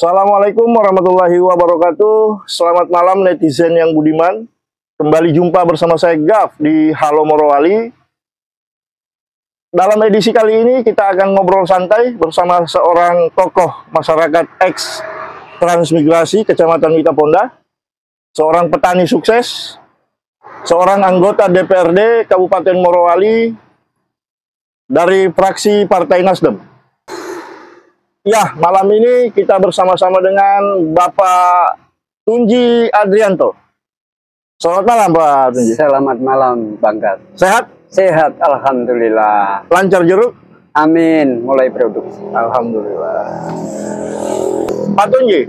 Assalamualaikum warahmatullahi wabarakatuh. Selamat malam netizen yang budiman. Kembali jumpa bersama saya Gaf di Halo Morowali. Dalam edisi kali ini kita akan ngobrol santai bersama seorang tokoh masyarakat ex transmigrasi Kecamatan Witaponda, seorang petani sukses, seorang anggota DPRD Kabupaten Morowali dari fraksi Partai Nasdem. Ya, malam ini kita bersama-sama dengan Bapak Tunji Adrianto. Selamat malam, Pak Tunji. Selamat malam, Bang Gat. Sehat? Sehat, alhamdulillah. Lancar jeruk? Amin, mulai produksi. Alhamdulillah. Pak Tunji,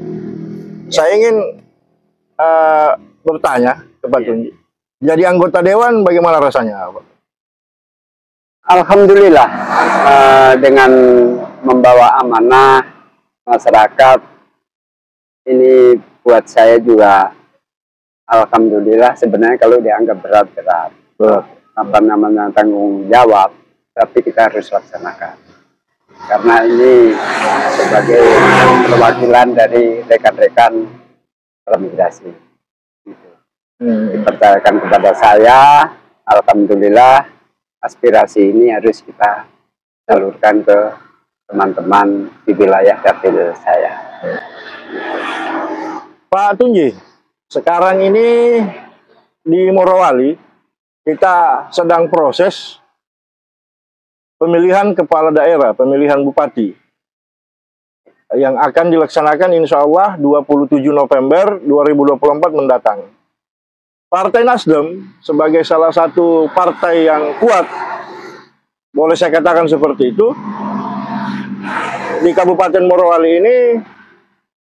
saya ingin bertanya ke Pak Tunji. Jadi anggota dewan bagaimana rasanya, Pak? Alhamdulillah, dengan membawa amanah masyarakat, ini buat saya juga alhamdulillah. Sebenarnya kalau dianggap berat-berat, apa namanya tanggung jawab, tapi kita harus laksanakan. Karena ini sebagai perwakilan dari rekan-rekan transmigrasi. Dipercayakan kepada saya, alhamdulillah aspirasi ini harus kita salurkan ke teman-teman di wilayah dapil saya. Pak Tunji, sekarang ini di Morowali kita sedang proses pemilihan kepala daerah, pemilihan bupati yang akan dilaksanakan insya Allah 27 November 2024 mendatang. Partai Nasdem sebagai salah satu partai yang kuat, boleh saya katakan seperti itu, di Kabupaten Morowali ini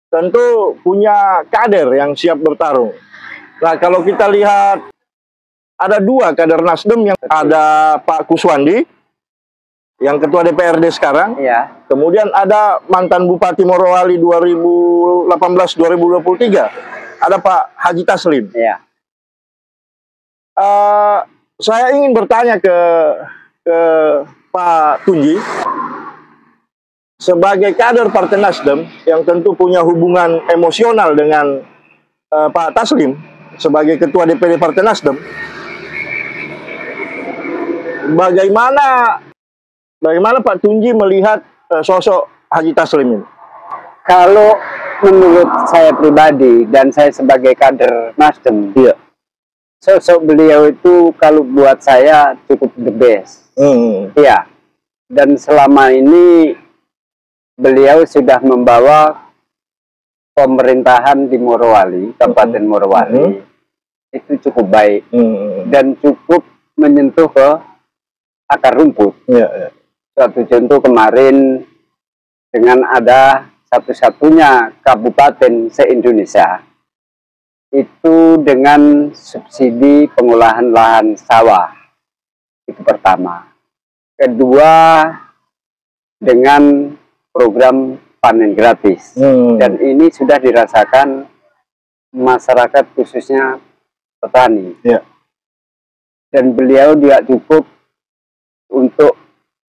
tentu punya kader yang siap bertarung. Nah, kalau kita lihat ada dua kader Nasdem, yang ada Pak Kuswandi yang ketua DPRD sekarang, Ya. Kemudian ada mantan Bupati Morowali 2018-2023, ada Pak Haji Taslim. Ya. Saya ingin bertanya ke Pak Tunji, sebagai kader Partai Nasdem yang tentu punya hubungan emosional dengan Pak Taslim sebagai ketua DPD Partai Nasdem, bagaimana Pak Tunji melihat sosok Haji Taslim ini? Kalau menurut saya pribadi dan saya sebagai kader Nasdem, Iya. sosok beliau itu kalau buat saya cukup the best. Iya. Dan selama ini beliau sudah membawa pemerintahan di Morowali, Kabupaten Morowali, itu cukup baik dan cukup menyentuh ke akar rumput. Suatu contoh kemarin, dengan ada satu-satunya kabupaten se-Indonesia itu dengan subsidi pengolahan lahan sawah, itu pertama. Kedua, dengan program panen gratis, dan ini sudah dirasakan masyarakat khususnya petani. Dan beliau juga cukup untuk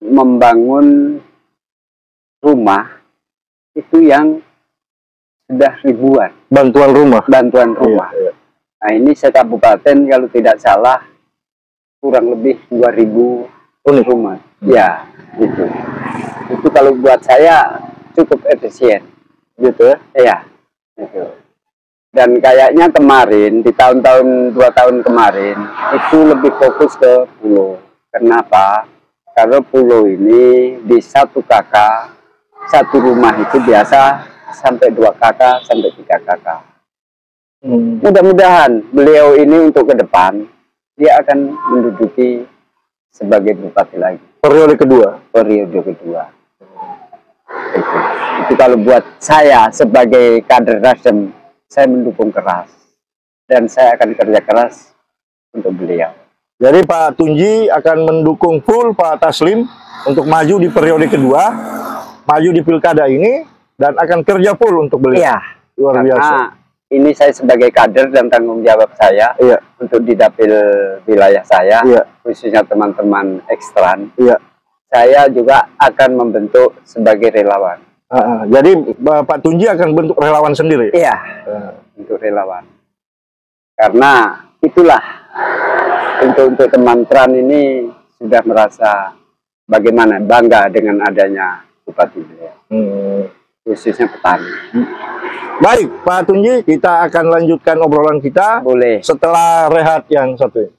membangun rumah itu yang sudah ribuan. Bantuan rumah. Nah, ini sekabupaten kalau tidak salah kurang lebih 2000 rumah. Ya, itu kalau buat saya cukup efisien, gitu ya. Gitu. Dan kayaknya kemarin di tahun-tahun 2 tahun kemarin itu lebih fokus ke pulau. Kenapa? Karena pulau ini di satu kakak, satu rumah itu biasa sampai 2 kakak sampai 3 kakak. Mudah-mudahan beliau ini untuk ke depan dia akan menduduki sebagai bupati lagi. Periode kedua. Itu kalau buat saya sebagai kader Nasdem, saya mendukung keras dan saya akan kerja keras untuk beliau. Jadi Pak Tunji akan mendukung full Pak Taslim untuk maju di periode kedua, maju di pilkada ini, dan akan kerja full untuk beliau. Iya. Luar biasa. Ini saya sebagai kader dan tanggung jawab saya untuk di dapil wilayah saya, khususnya teman-teman ekstran. Saya juga akan membentuk sebagai relawan. Jadi Pak Tunji akan bentuk relawan sendiri? Iya, untuk relawan. Karena itulah untuk teman Tran ini sudah merasa bagaimana bangga dengan adanya bupati beliau, khususnya petani. Baik, Pak Tunji, kita akan lanjutkan obrolan kita. Boleh. Setelah rehat yang satu ini.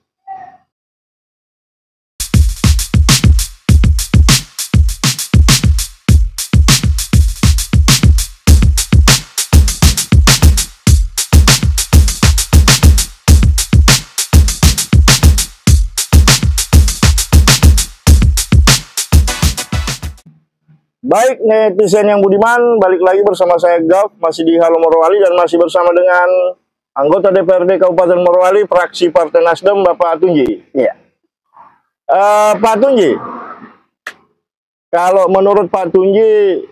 Baik, netizen yang budiman, balik lagi bersama saya Gaf, masih di Halo Morowali dan masih bersama dengan anggota DPRD Kabupaten Morowali, fraksi Partai Nasdem, Bapak Tunji. Iya. Pak Tunji, kalau menurut Pak Tunji,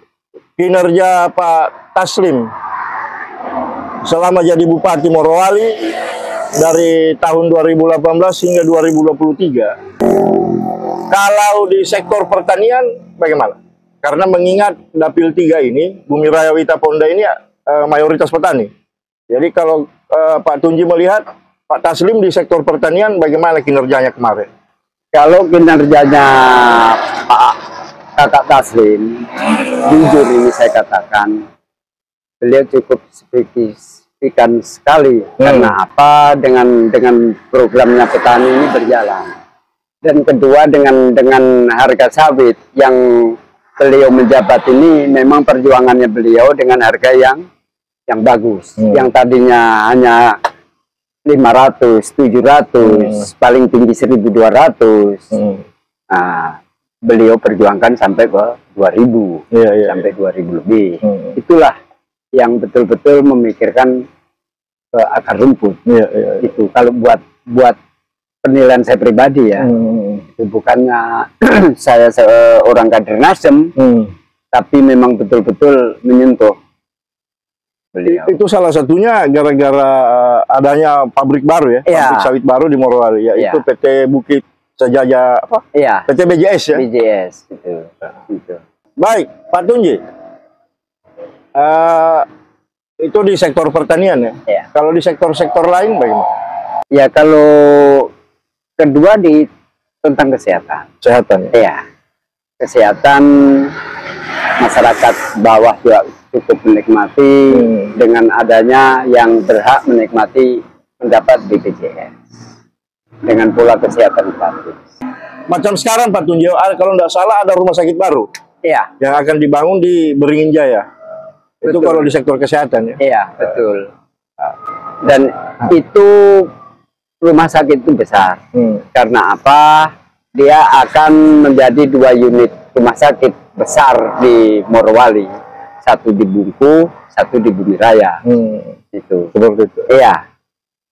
kinerja Pak Taslim selama jadi Bupati Morowali dari tahun 2018 hingga 2023, kalau di sektor pertanian bagaimana? Karena mengingat Dapil 3 ini, Bumi Raya Wita Ponda ini mayoritas petani. Jadi kalau Pak Tunji melihat Pak Taslim di sektor pertanian, bagaimana kinerjanya kemarin? Kalau kinerjanya Pak Kakak Taslim, jujur ini saya katakan, beliau cukup signifikan sekali. Karena apa? Dengan programnya petani ini berjalan. Dan kedua dengan harga sawit yang beliau menjabat ini, memang perjuangannya beliau dengan harga yang bagus. Yang tadinya hanya 500, 700, paling tinggi 1.200. Nah, beliau perjuangkan sampai ke 2.000, sampai 2.000 lebih. Itulah yang betul-betul memikirkan akar rumput. Itu kalau buat penilaian saya pribadi ya. Itu bukannya saya seorang kader Nasdem, tapi memang betul-betul menyentuh beliau. Itu salah satunya gara-gara adanya pabrik baru ya, pabrik sawit baru di Morowali, yaitu PT Bukit Sejaja apa? PT BJS ya. BJS itu. Baik, Pak Tunji. Itu di sektor pertanian ya. Kalau di sektor-sektor lain bagaimana? Ya kalau kedua tentang kesehatan. Kesehatan ya. Iya. Kesehatan masyarakat bawah juga cukup menikmati dengan adanya yang berhak menikmati mendapat BPJS dengan pola kesehatan gratis. Macam sekarang Pak Tunji, kalau nggak salah ada rumah sakit baru. Iya. Yang akan dibangun di Beringin Jaya. Itu kalau di sektor kesehatan ya. Iya, betul. Dan itu rumah sakit itu besar. Karena apa? Dia akan menjadi 2 unit rumah sakit besar di Morowali. Satu di Bungku, satu di Bumi Raya. Itu. Seperti itu. Iya.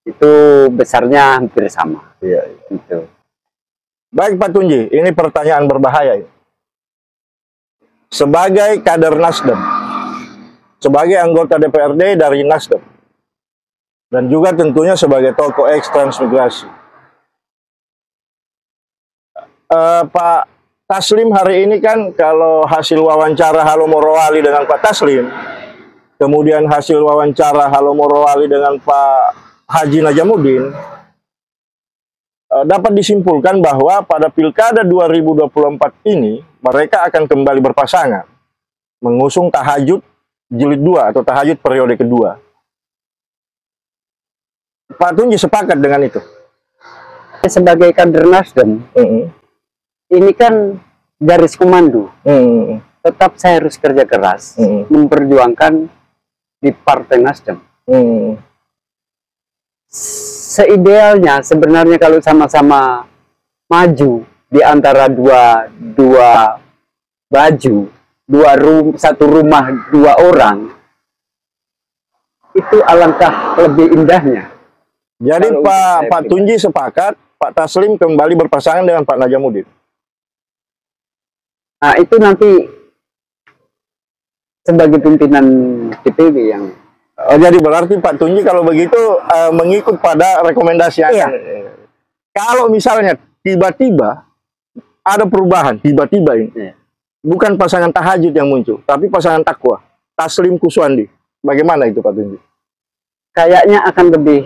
Itu besarnya hampir sama. Iya. Itu. Baik Pak Tunji, ini pertanyaan berbahaya. Sebagai kader Nasdem, sebagai anggota DPRD dari Nasdem, dan juga tentunya sebagai tokoh ex-transmigrasi, Pak Taslim hari ini kan kalau hasil wawancara Halo Morowali dengan Pak Taslim, kemudian hasil wawancara Halo Morowali dengan Pak Haji Najamuddin, dapat disimpulkan bahwa pada Pilkada 2024 ini mereka akan kembali berpasangan mengusung Tahajud Jilid 2 atau Tahajud periode kedua. Pak Tunji sepakat dengan itu? Sebagai kader Nasdem, ini kan garis komando. Tetap saya harus kerja keras, memperjuangkan di Partai Nasdem. Seidealnya sebenarnya kalau sama-sama maju di antara dua baju, satu rumah 2 orang, itu alangkah lebih indahnya. Jadi Pak Tunji sepakat Pak Taslim kembali berpasangan dengan Pak Najamuddin. Nah itu nanti sebagai pimpinan DPW yang. Oh, jadi berarti Pak Tunji kalau begitu mengikut pada rekomendasi yang kalau misalnya tiba-tiba ada perubahan, tiba-tiba ini bukan pasangan tahajud yang muncul, tapi pasangan takwa, Taslim Kuswandi. Bagaimana itu Pak Tunji? Kayaknya akan lebih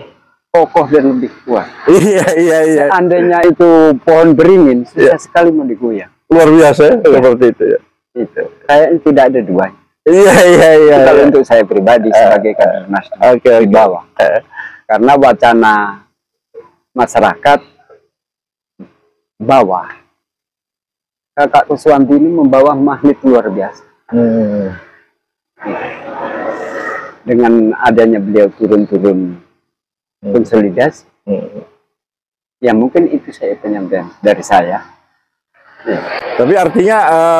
kokoh dan lebih kuat. Iya. Seandainya itu pohon beringin, susah sekali mau digoyang. Luar biasa ya, seperti itu ya. Itu kayaknya tidak ada dua. Iya. Kalau untuk saya pribadi sebagai kader Nasdem di bawah, karena wacana masyarakat bawah, Kakak Kuswandi ini membawa magnet luar biasa. Dengan adanya beliau turun-turun konsolidasi, ya mungkin itu saya penyampaian dari saya. Ya. Tapi artinya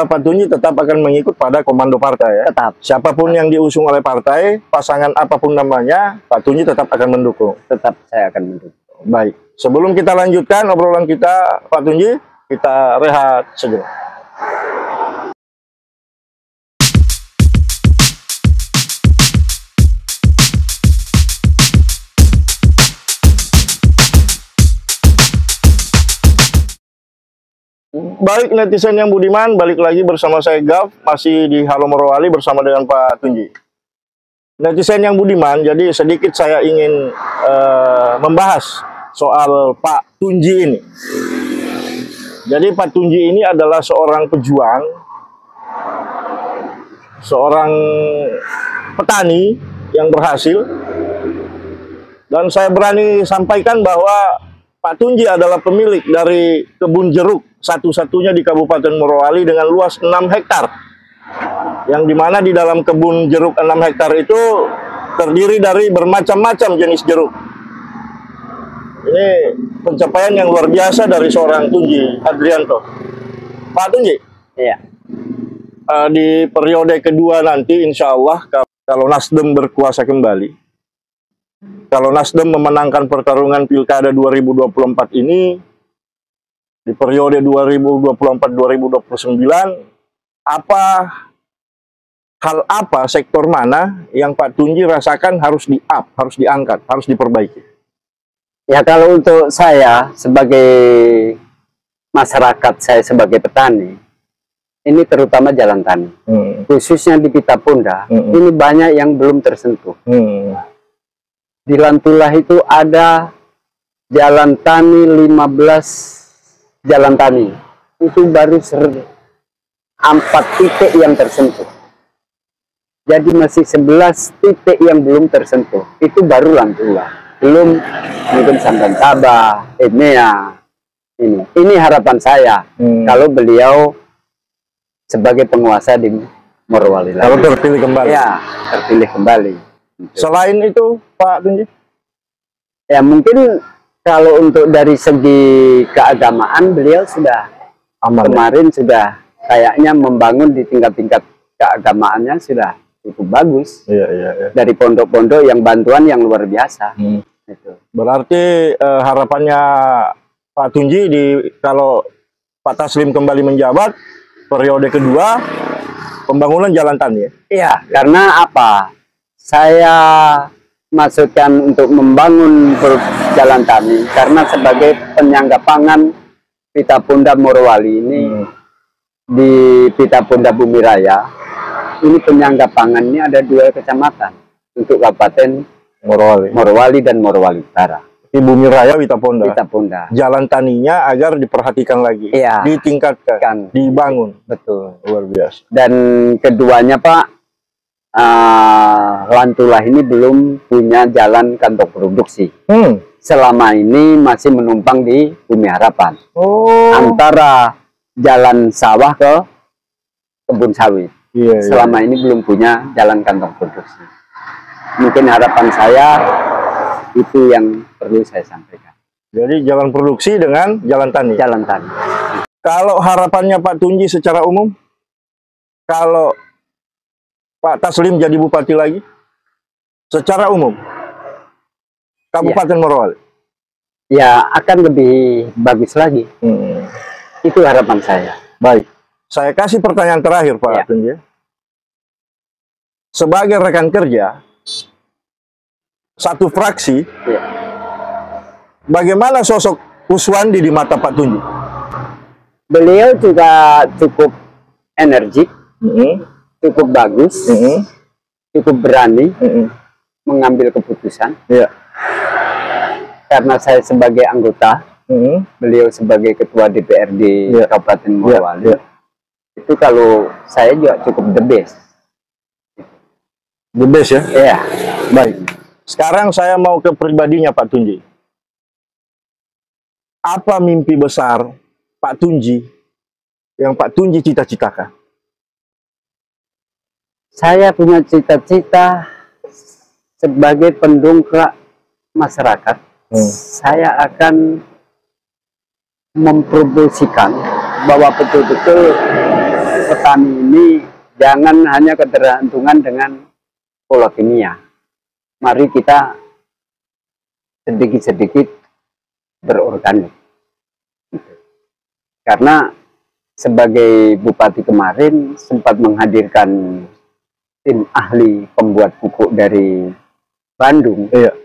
Pak Tunji tetap akan mengikut pada komando partai ya? Tetap. Siapapun yang diusung oleh partai, pasangan apapun namanya, Pak Tunji tetap akan mendukung? Tetap saya akan mendukung. Baik, sebelum kita lanjutkan obrolan kita Pak Tunji, kita rehat sejenak. Baik netizen yang budiman, balik lagi bersama saya Gaf, masih di Halo Morowali bersama dengan Pak Tunji. Netizen yang budiman, jadi sedikit saya ingin membahas soal Pak Tunji ini. Jadi Pak Tunji ini adalah seorang pejuang, seorang petani yang berhasil, dan saya berani sampaikan bahwa Pak Tunji adalah pemilik dari kebun jeruk satu-satunya di Kabupaten Morowali dengan luas 6 hektar. Yang dimana di dalam kebun jeruk 6 hektar itu terdiri dari bermacam-macam jenis jeruk. Ini pencapaian yang luar biasa dari seorang Tunji Hadrianto. Pak Tunji, Iya. Di periode kedua nanti insya Allah kalau Nasdem berkuasa kembali, kalau Nasdem memenangkan pertarungan Pilkada 2024 ini, di periode 2024-2029, hal apa, sektor mana yang Pak Tunji rasakan harus di-up, harus diangkat, harus diperbaiki? Ya kalau untuk saya sebagai masyarakat, saya sebagai petani, ini terutama jalan tani, khususnya di Pitapunda, ini banyak yang belum tersentuh. Di Lantulah itu ada jalan tani 15 jalan tani, itu baru 4 titik yang tersentuh. Jadi masih 11 titik yang belum tersentuh. Itu baru Lantulah, belum mungkin Sandan Tabah, Emea. Ini harapan saya kalau beliau sebagai penguasa di Morowali. Kalau terpilih kembali. Ya, terpilih kembali. Selain itu, Pak Tunji? Ya mungkin kalau untuk dari segi keagamaan beliau sudah kemarin sudah kayaknya membangun di tingkat-tingkat keagamaannya sudah cukup bagus. Iya. Dari pondok-pondok yang bantuan yang luar biasa. Gitu. Berarti harapannya Pak Tunji kalau Pak Taslim kembali menjabat periode kedua, pembangunan jalan tani ya? Iya, karena apa? Saya masukkan untuk membangun jalan tani karena sebagai penyangga pangan Pitapunda Morowali ini, di Pitapunda Bumi Raya ini penyangga pangan ini ada 2 kecamatan untuk Kabupaten Morowali dan Morowali Utara. Di Bumi Raya Pitapunda. Jalan taninya agar diperhatikan lagi, ditingkatkan, dibangun. Betul, luar biasa. Dan keduanya Pak, Lantulah ini belum punya jalan kantong produksi. Selama ini masih menumpang di Bumi Harapan. Antara jalan sawah ke kebun sawit. Selama ini belum punya jalan kantong produksi. Mungkin harapan saya itu yang perlu saya sampaikan. Jadi jalan produksi dengan jalan tani. Jalan tani. Kalau harapannya Pak Tunji secara umum, kalau Pak Taslim jadi bupati lagi, secara umum, Kabupaten Morowali, ya akan lebih bagus lagi. Itu harapan saya. Baik, saya kasih pertanyaan terakhir Pak Tunji. Sebagai rekan kerja satu fraksi, bagaimana sosok Kuswandi di mata Pak Tunji? Beliau juga cukup energik, cukup bagus, cukup berani mengambil keputusan. Iya. Karena saya sebagai anggota, beliau sebagai ketua DPRD Kabupaten Morowali, itu kalau saya juga cukup the best. The best ya? Iya. Baik. Sekarang saya mau ke pribadinya Pak Tunji. Apa mimpi besar Pak Tunji yang Pak Tunji cita-citakan? Saya punya cita-cita sebagai pendongkrak masyarakat. Saya akan mempromosikan bahwa betul-betul petani ini jangan hanya ketergantungan dengan pola kimia. Mari kita sedikit-sedikit berorganik. Karena sebagai bupati kemarin sempat menghadirkan tim ahli pembuat pupuk dari Bandung. Iya.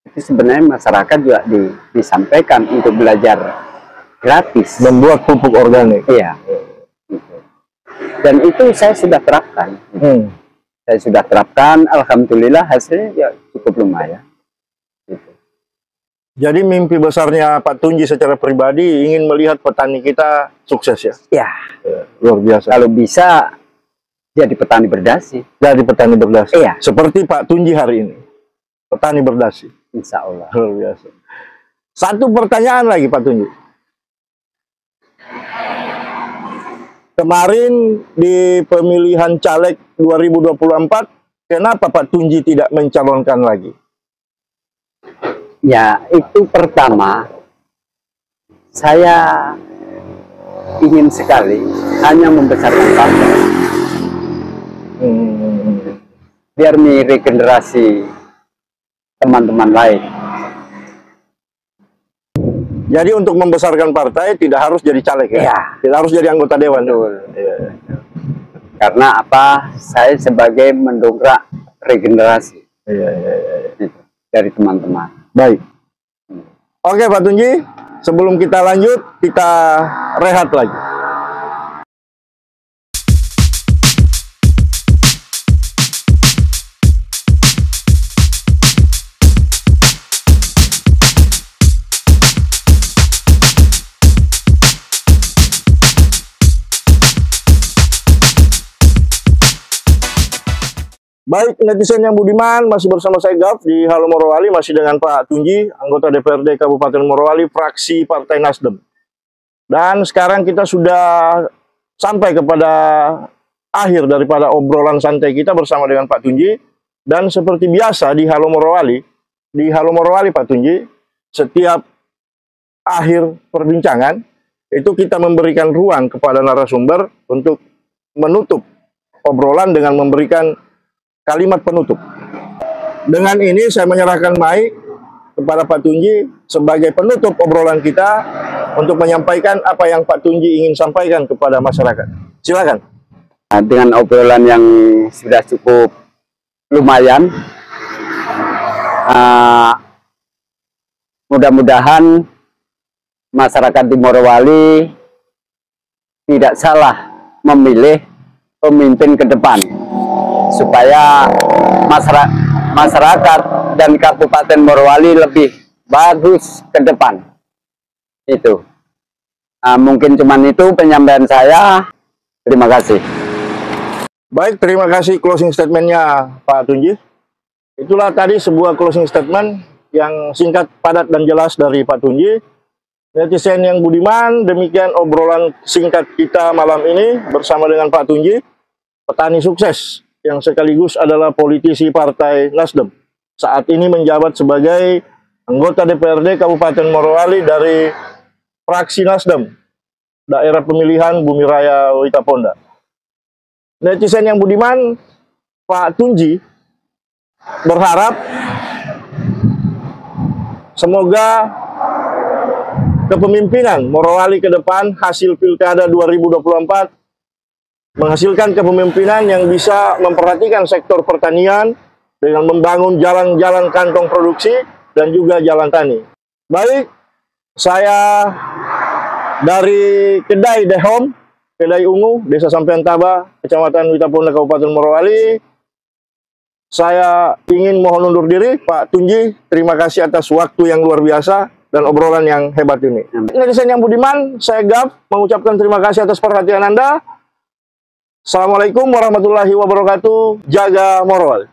Itu sebenarnya masyarakat juga disampaikan untuk belajar gratis Membuat pupuk organik. Iya. Dan itu saya sudah terapkan. Saya sudah terapkan, alhamdulillah hasilnya ya cukup lumayan. Jadi mimpi besarnya Pak Tunji secara pribadi ingin melihat petani kita sukses ya? Ya, Luar biasa. kalau bisa jadi petani berdasi. Jadi petani berdasi. Iya. Seperti Pak Tunji hari ini. Petani berdasi. Insya Allah. Luar biasa. Satu pertanyaan lagi Pak Tunji. Kemarin di pemilihan caleg 2024, kenapa Pak Tunji tidak mencalonkan lagi? Ya, itu pertama, saya ingin sekali hanya membesarkan partai. Biar meregenerasi teman-teman lain. Jadi untuk membesarkan partai tidak harus jadi caleg ya? Iya. Tidak harus jadi anggota dewan. Iya. Karena apa? Saya sebagai mendongkrak regenerasi dari teman-teman. Baik. Oke Pak Tunji, sebelum kita lanjut, kita rehat lagi. Baik, netizen yang budiman, masih bersama saya Gaf di Halo Morowali, masih dengan Pak Tunji, anggota DPRD Kabupaten Morowali, fraksi Partai Nasdem. Dan sekarang kita sudah sampai kepada akhir daripada obrolan santai kita bersama dengan Pak Tunji. Dan seperti biasa di Halo Morowali Pak Tunji, setiap akhir perbincangan, itu kita memberikan ruang kepada narasumber untuk menutup obrolan dengan memberikan kalimat penutup. Dengan ini saya menyerahkan mic kepada Pak Tunji sebagai penutup obrolan kita untuk menyampaikan apa yang Pak Tunji ingin sampaikan kepada masyarakat. Silakan. Dengan obrolan yang sudah cukup lumayan, mudah-mudahan masyarakat di Morowali tidak salah memilih pemimpin ke depan, supaya masyarakat dan Kabupaten Morowali lebih bagus ke depan. Itu mungkin cuman itu penyampaian saya. Terima kasih. Baik, terima kasih closing statementnya Pak Tunji. Itulah tadi sebuah closing statement yang singkat, padat, dan jelas dari Pak Tunji. Netizen yang budiman, demikian obrolan singkat kita malam ini bersama dengan Pak Tunji, petani sukses yang sekaligus adalah politisi Partai Nasdem. Saat ini menjabat sebagai anggota DPRD Kabupaten Morowali dari fraksi Nasdem, daerah pemilihan Bumi Raya Witaponda. Netizen yang budiman, Pak Tunji berharap semoga kepemimpinan Morowali ke depan hasil Pilkada 2024 menghasilkan kepemimpinan yang bisa memperhatikan sektor pertanian dengan membangun jalan-jalan kantong produksi dan juga jalan tani. Baik, saya dari kedai The Home, Kedai Ungu, Desa Sampean Taba, Kecamatan Witaponda, Kabupaten Morowali. Saya ingin mohon undur diri, Pak Tunji. Terima kasih atas waktu yang luar biasa dan obrolan yang hebat ini. Netizen yang budiman, saya Gaf mengucapkan terima kasih atas perhatian Anda. Assalamualaikum warahmatullahi wabarakatuh. Jaga Morowali.